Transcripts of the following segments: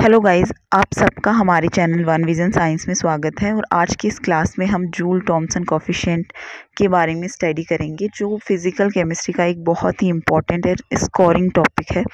Hello guys, आप सबका हमारे चैनल वन विजन साइंस में स्वागत है। और आज की इस क्लास में हम जूल थॉमसन कोफिशिएंट के बारे में स्टडी करेंगे, जो फिज़िकल केमिस्ट्री का एक बहुत ही इम्पॉर्टेंट है, स्कोरिंग टॉपिक है।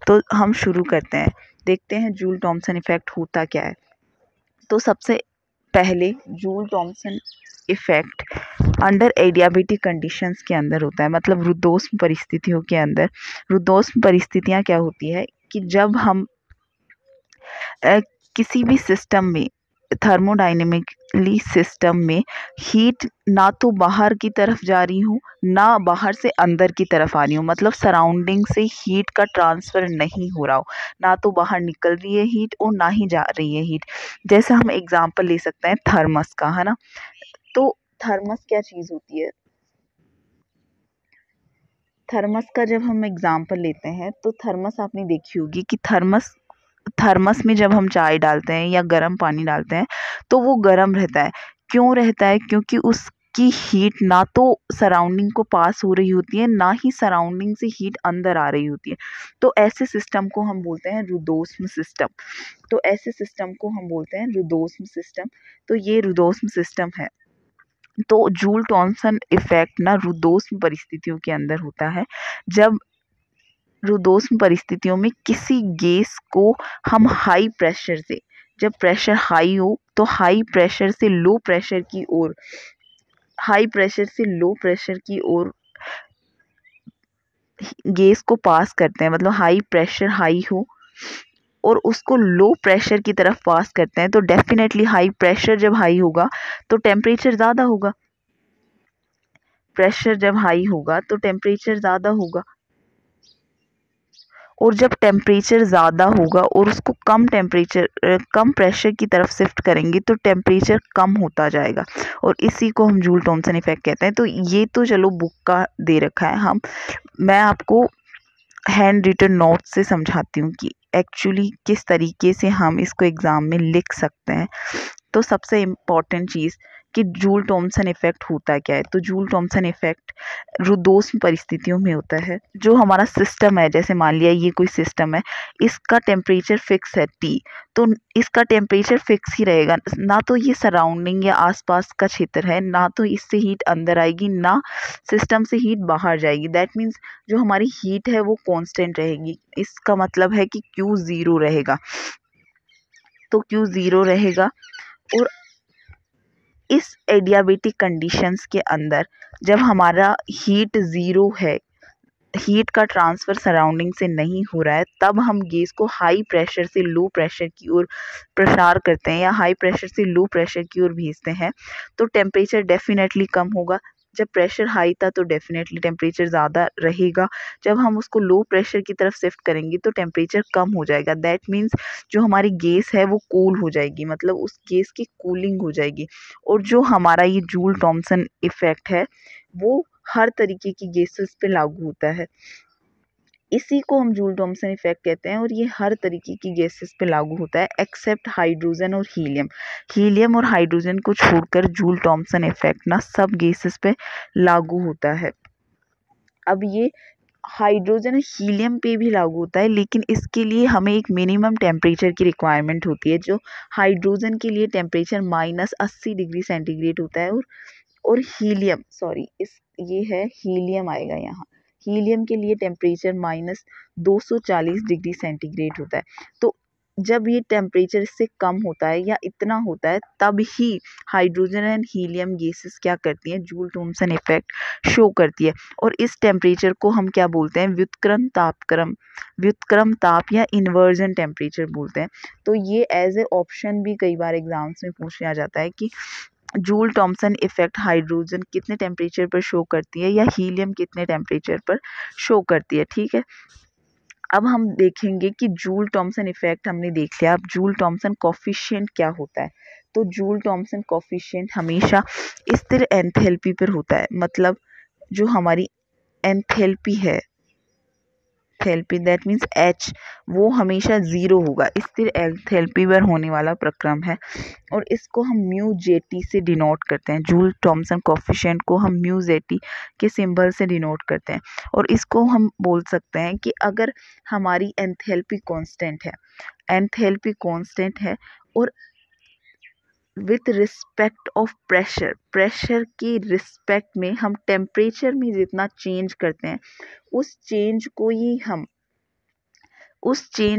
तो हम शुरू करते हैं, देखते हैं जूल थॉमसन इफ़ेक्ट होता क्या है। तो सबसे पहले Joule Thomson effect under adiabatic conditions के अंदर होता है, मतलब रुद्धोष्म परिस्थितियों के अंदर। रुद्धोष्म परिस्थितियाँ क्या होती है कि जब हम किसी भी सिस्टम में, थर्मोडाइनेमिकली सिस्टम में हीट ना तो बाहर की तरफ जा रही हूँ ना बाहर से अंदर की तरफ आ रही हूँ, मतलब सराउंडिंग से हीट का ट्रांसफ़र नहीं हो रहा हो, ना तो बाहर निकल रही है हीट और ना ही जा रही है हीट। जैसे हम एग्जांपल ले सकते हैं थर्मस का, है ना। तो थर्मस क्या चीज़ होती है? थर्मस का जब हम एग्जांपल लेते हैं तो थर्मस आपने देखी होगी कि थर्मस में जब हम चाय डालते हैं या गर्म पानी डालते हैं तो वो गर्म रहता है। क्यों रहता है? क्योंकि उसकी हीट ना तो सराउंडिंग को पास हो रही होती है, ना ही सराउंडिंग से हीट अंदर आ रही होती है। तो ऐसे सिस्टम को हम बोलते हैं रुद्धोष्म सिस्टम। तो ऐसे सिस्टम को हम बोलते हैं रुद्धोष्म सिस्टम। तो ये रुद्धोष्म सिस्टम है। तो जूल थॉमसन इफेक्ट ना रुद्धोष्म परिस्थितियों के अंदर होता है। जब रुद्धोष्म परिस्थितियों में किसी गैस को हम हाई प्रेशर से, जब प्रेशर हाई हो तो हाई प्रेशर से लो प्रेशर की ओर, हाई प्रेशर से लो प्रेशर की ओर गैस को पास करते हैं, मतलब हाई प्रेशर हाई हो और उसको लो प्रेशर की तरफ पास करते हैं। तो डेफिनेटली हाई प्रेशर जब हाई होगा तो टेम्परेचर ज़्यादा होगा। प्रेशर जब हाई होगा तो टेम्परेचर ज़्यादा होगा, और जब टेम्परेचर ज़्यादा होगा और उसको कम प्रेशर की तरफ शिफ्ट करेंगे तो टेम्परेचर कम होता जाएगा, और इसी को हम जूल थॉमसन इफेक्ट कहते हैं। तो ये तो चलो बुक का दे रखा है, मैं आपको हैंड रिटन नोट से समझाती हूँ कि एक्चुअली किस तरीके से हम इसको एग्ज़ाम में लिख सकते हैं। तो सबसे इम्पॉर्टेंट चीज़ कि जूल थॉमसन इफेक्ट होता क्या है। तो जूल थॉमसन इफेक्ट रुद्धोष्म परिस्थितियों में होता है। जो हमारा सिस्टम है, जैसे मान लिया ये कोई सिस्टम है, इसका टेम्परेचर फिक्स है T, तो इसका टेम्परेचर फिक्स ही रहेगा। ना तो ये सराउंडिंग या आसपास का क्षेत्र है, ना तो इससे हीट अंदर आएगी, ना सिस्टम से हीट बाहर जाएगी। दैट मीन्स जो हमारी हीट है वो कांस्टेंट रहेगी। इसका मतलब है कि Q ज़ीरो रहेगा। तो Q ज़ीरो रहेगा, और इस एडियाबेटिक कंडीशंस के अंदर जब हमारा हीट ज़ीरो है, हीट का ट्रांसफ़र सराउंडिंग से नहीं हो रहा है, तब हम गैस को हाई प्रेशर से लो प्रेशर की ओर प्रसार करते हैं या हाई प्रेशर से लो प्रेशर की ओर भेजते हैं। तो टेम्परेचर डेफिनेटली कम होगा। जब प्रेशर हाई था तो डेफिनेटली टेम्परेचर ज़्यादा रहेगा। जब हम उसको लो प्रेशर की तरफ शिफ्ट करेंगे तो टेम्परेचर कम हो जाएगा। दैट मीन्स जो हमारी गैस है वो कूल हो जाएगी, मतलब उस गैस की कूलिंग हो जाएगी। और जो हमारा ये जूल थॉमसन इफ़ेक्ट है वो हर तरीके की गैसेस पे लागू होता है। इसी को हम जूल थॉमसन इफेक्ट कहते हैं, और ये हर तरीके की गैसेस पे लागू होता है एक्सेप्ट हाइड्रोजन और हीलियम। हीलियम और हाइड्रोजन को छोड़कर जूल थॉमसन इफेक्ट ना सब गैसेस पे लागू होता है। अब ये हाइड्रोजन और हीलियम पे भी लागू होता है, लेकिन इसके लिए हमें एक मिनिमम टेम्परेचर की रिक्वायरमेंट होती है। जो हाइड्रोजन के लिए टेम्परेचर -80 डिग्री सेंटीग्रेड होता है, और हीलियम, सॉरी, इस ये है हीलियम आएगा यहाँ। हीलियम के लिए टेम्परेचर -240 डिग्री सेंटीग्रेड होता है। तो जब ये टेम्परेचर इससे कम होता है या इतना होता है, तब ही हाइड्रोजन एंड हीलियम गैसेस क्या करती हैं, जूल थॉमसन इफेक्ट शो करती है। और इस टेम्परेचर को हम क्या बोलते हैं, व्युत्क्रम ताप या इन्वर्जन टेम्परेचर बोलते हैं। तो ये एज ए ऑप्शन भी कई बार एग्जाम्स में पूछा जाता है कि जूल थॉमसन इफेक्ट हाइड्रोजन कितने टेम्परेचर पर शो करती है या हीलियम कितने टेम्परेचर पर शो करती है। ठीक है, अब हम देखेंगे कि जूल थॉमसन इफेक्ट हमने देख लिया। अब जूल थॉमसन कोफिशिएंट क्या होता है। तो जूल थॉमसन कोफिशिएंट हमेशा स्थिर एंथैल्पी पर होता है, मतलब जो हमारी एंथैल्पी है, एंथैल्पी दैट मीन्स H, वो हमेशा ज़ीरो होगा। स्थिर एंथैल्पी पर होने वाला प्रक्रम है, और इसको हम म्यू जेटी से डिनोट करते हैं। जूल थॉमसन कोफिशिएंट को हम म्यू जेटी के सिंबल से डिनोट करते हैं। और इसको हम बोल सकते हैं कि अगर हमारी एंथैल्पी कांस्टेंट है, एंथैल्पी कांस्टेंट है और विथ रिस्पेक्ट ऑफ प्रेशर की रिस्पेक्ट में हम टेम्परेचर में जितना चेंज करते हैं उस चेंज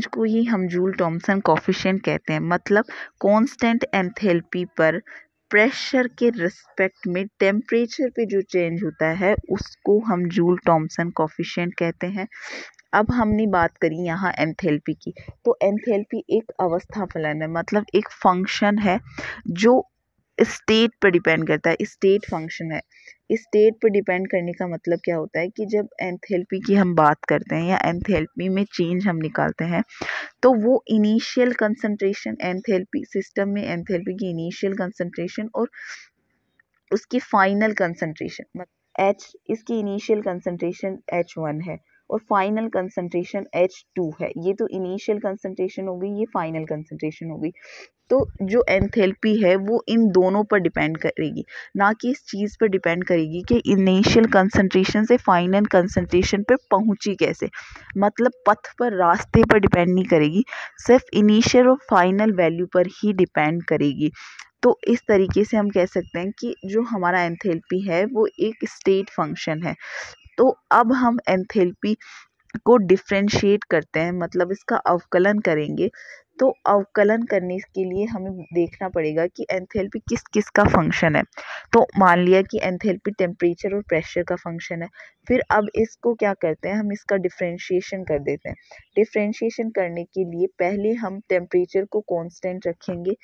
को ही हम जूल थॉमसन कोफिशिएंट कहते हैं। मतलब कांस्टेंट एंथैल्पी पर प्रेशर के रिस्पेक्ट में टेम्परेचर पे जो चेंज होता है उसको हम जूल थॉमसन कोफिशिएंट कहते हैं। अब हमने बात करी यहाँ एंथैल्पी की, तो एंथैल्पी एक अवस्था फलन है, मतलब एक फंक्शन है जो स्टेट पर डिपेंड करता है, स्टेट फंक्शन है। स्टेट पर डिपेंड करने का मतलब क्या होता है कि जब एंथैल्पी की हम बात करते हैं या एंथैल्पी में चेंज हम निकालते हैं तो वो इनिशियल कंसंट्रेशन एंथैल्पी सिस्टम में एंथैल्पी की इनिशियल कंसंट्रेशन और उसकी फाइनल कंसंट्रेशन H, इसकी इनिशियल कंसंट्रेशन H1 है और फाइनल कंसंट्रेशन H2 है। ये तो इनिशियल कंसंट्रेशन हो गई, ये फाइनल कंसंट्रेशन हो गई। तो जो एंथैल्पी है वो इन दोनों पर डिपेंड करेगी, ना कि इस चीज़ पर डिपेंड करेगी कि इनिशियल कंसंट्रेशन से फाइनल कंसंट्रेशन पर पहुंची कैसे। मतलब पथ पर, रास्ते पर डिपेंड नहीं करेगी, सिर्फ इनिशियल और फाइनल वैल्यू पर ही डिपेंड करेगी। तो इस तरीके से हम कह सकते हैं कि जो हमारा एंथैल्पी है वो एक स्टेट फंक्शन है। तो अब हम एंथैल्पी को डिफ्रेंशिएट करते हैं, मतलब इसका अवकलन करेंगे। तो अवकलन करने के लिए हमें देखना पड़ेगा कि एंथैल्पी किस किस का फंक्शन है। तो मान लिया कि एंथैल्पी टेम्परेचर और प्रेशर का फंक्शन है। फिर अब इसको क्या करते हैं, हम इसका डिफ्रेंशिएशन कर देते हैं। डिफ्रेंशिएशन करने के लिए पहले हम टेम्परेचर को कांस्टेंट रखेंगे,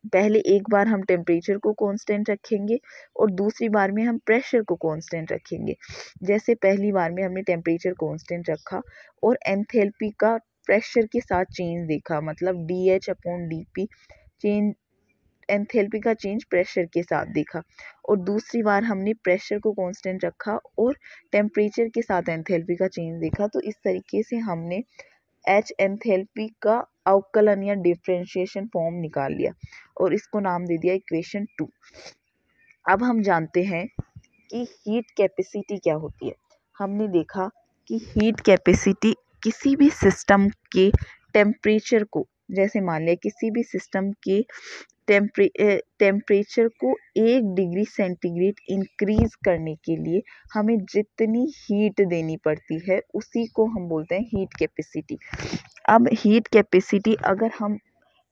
पहले एक बार हम टेम्परेचर को कांस्टेंट रखेंगे और दूसरी बार में हम प्रेशर को कांस्टेंट रखेंगे। जैसे पहली बार में हमने टेम्परेचर कांस्टेंट रखा और एंथैल्पी का प्रेशर के साथ चेंज देखा, मतलब DH/dP चेंज, एंथैल्पी का चेंज प्रेशर के साथ देखा। और दूसरी बार हमने प्रेशर को कांस्टेंट रखा और टेम्परेचर के साथ एंथैल्पी का चेंज देखा। तो इस तरीके से हमने H एंथैल्पी का अवकलन या डिफरेंशिएशन फॉर्म निकाल लिया और इसको नाम दे दिया इक्वेशन 2। अब हम जानते हैं कि हीट कैपेसिटी क्या होती है। हमने देखा कि हीट कैपेसिटी किसी भी सिस्टम के टेम्परेचर को, जैसे मान लिया किसी भी सिस्टम के टेम्परेचर को 1 डिग्री सेंटीग्रेड इंक्रीज करने के लिए हमें जितनी हीट देनी पड़ती है उसी को हम बोलते हैं हीट कैपेसिटी। अब हीट कैपेसिटी अगर हम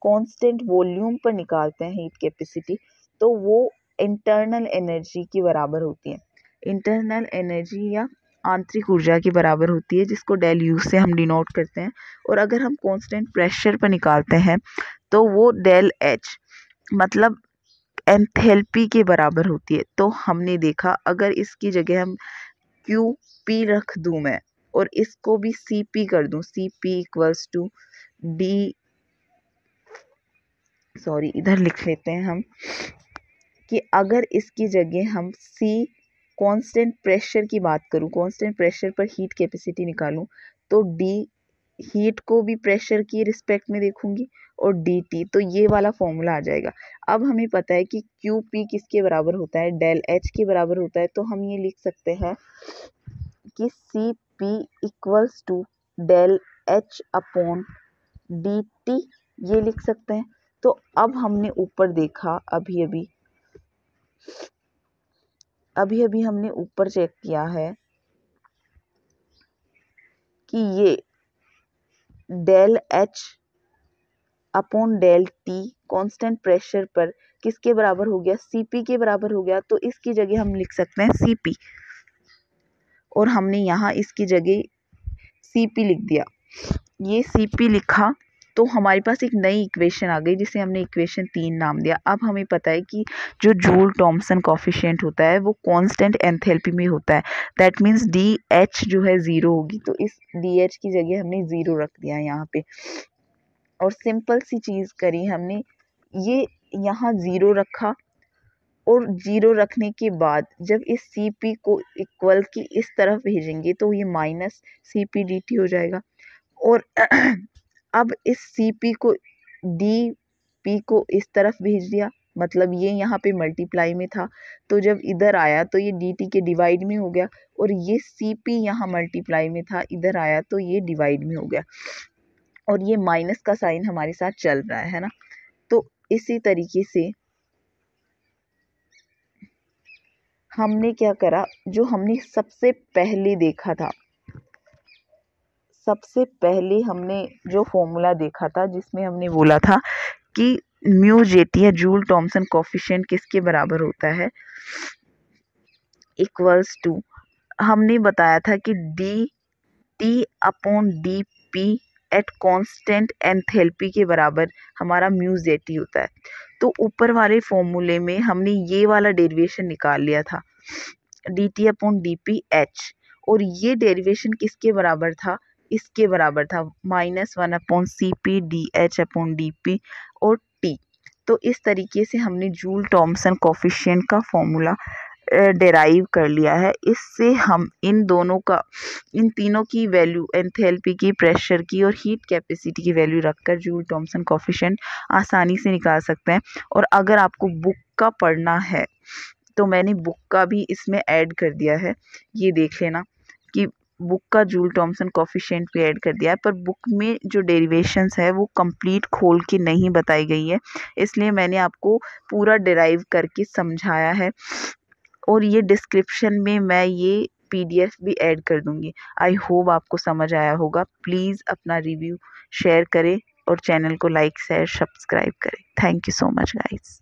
कांस्टेंट वॉल्यूम पर निकालते हैं हीट कैपेसिटी, तो वो इंटरनल एनर्जी की बराबर होती है। इंटरनल एनर्जी या आंतरिक ऊर्जा की बराबर होती है, जिसको डेल यू से हम डिनोट करते हैं। और अगर हम कांस्टेंट प्रेशर पर निकालते हैं तो वो डेल एच, मतलब एंथैल्पी के बराबर होती है। तो हमने देखा अगर इसकी जगह हम QP रख दूं मैं और इसको भी CP कर दूं, CP equals to D, sorry इधर लिख लेते हैं हम कि अगर इसकी जगह हम कांस्टेंट प्रेशर की बात करूं, कांस्टेंट प्रेशर पर हीट कैपेसिटी निकालूं, तो D हीट को भी प्रेशर की रिस्पेक्ट में देखूंगी और DT, तो ये वाला फॉर्मूला आ जाएगा। अब हमें पता है कि QP किसके बराबर होता है, डेल H के बराबर होता है। तो हम ये लिख सकते हैं कि CP equals to del H/dt, ये लिख सकते हैं। तो अब हमने ऊपर देखा, अभी हमने ऊपर चेक किया है कि ये डेल H/डेल T कांस्टेंट प्रेशर पर किसके बराबर हो गया, CP के बराबर हो गया। तो इसकी जगह हम लिख सकते हैं CP और हमने यहाँ इसकी जगह CP लिख दिया। ये CP लिखा तो हमारे पास एक नई इक्वेशन आ गई जिसे हमने इक्वेशन 3 नाम दिया। अब हमें पता है कि जो जूल थॉमसन कोफिशिएंट होता है वो कांस्टेंट एंथैल्पी में होता है। दैट मीन्स DH जो है 0 होगी, तो इस DH की जगह हमने 0 रख दिया यहाँ पे। और सिंपल सी चीज़ करी हमने, ये यहाँ 0 रखा और 0 रखने के बाद जब इस CP को इक्वल की इस तरफ भेजेंगे तो ये माइनस CP/dt हो जाएगा। और अब इस CP को DP को इस तरफ भेज दिया, मतलब ये यहाँ पे मल्टीप्लाई में था, तो जब इधर आया तो ये DT के डिवाइड में हो गया। और ये CP यहाँ मल्टीप्लाई में था, इधर आया तो ये डिवाइड में हो गया। और ये माइनस का साइन हमारे साथ चल रहा है ना। तो इसी तरीके से हमने क्या करा, जो हमने सबसे पहले देखा था, सबसे पहले हमने जो फॉर्मूला देखा था जिसमें हमने बोला था कि म्यू जेटी या जूल थॉमसन कोफिशिएंट किसके बराबर होता है, इक्वल्स टू, हमने बताया था कि D T upon D P at constant enthalpy के बराबर हमारा म्यू जेटी होता है। तो ऊपर वाले फॉर्मूले में हमने ये वाला डेरिवेशन निकाल लिया था, D T upon D P H, और ये डेरिवेशन किसके बराबर था, इसके बराबर था -1 upon C P D H upon D P और टी। तो इस तरीके से हमने जूल थॉमसन कोफिशिएंट का फॉर्मूला डेराइव कर लिया है। इससे हम इन तीनों की वैल्यू, एंथैल्पी की, प्रेशर की और हीट कैपेसिटी की वैल्यू रखकर जूल थॉमसन कोफिशिएंट आसानी से निकाल सकते हैं। और अगर आपको बुक का पढ़ना है तो मैंने बुक का भी इसमें ऐड कर दिया है, ये देख लेना कि बुक का जूल थॉमसन कोफिशिएंट भी ऐड कर दिया है, पर बुक में जो डेरिवेशंस है वो कंप्लीट खोल के नहीं बताई गई है, इसलिए मैंने आपको पूरा डिराइव करके समझाया है। और ये डिस्क्रिप्शन में मैं ये पीडीएफ भी ऐड कर दूंगी। आई होप आपको समझ आया होगा। प्लीज़ अपना रिव्यू शेयर करें और चैनल को लाइक शेयर सब्सक्राइब करें। Thank you so much guys.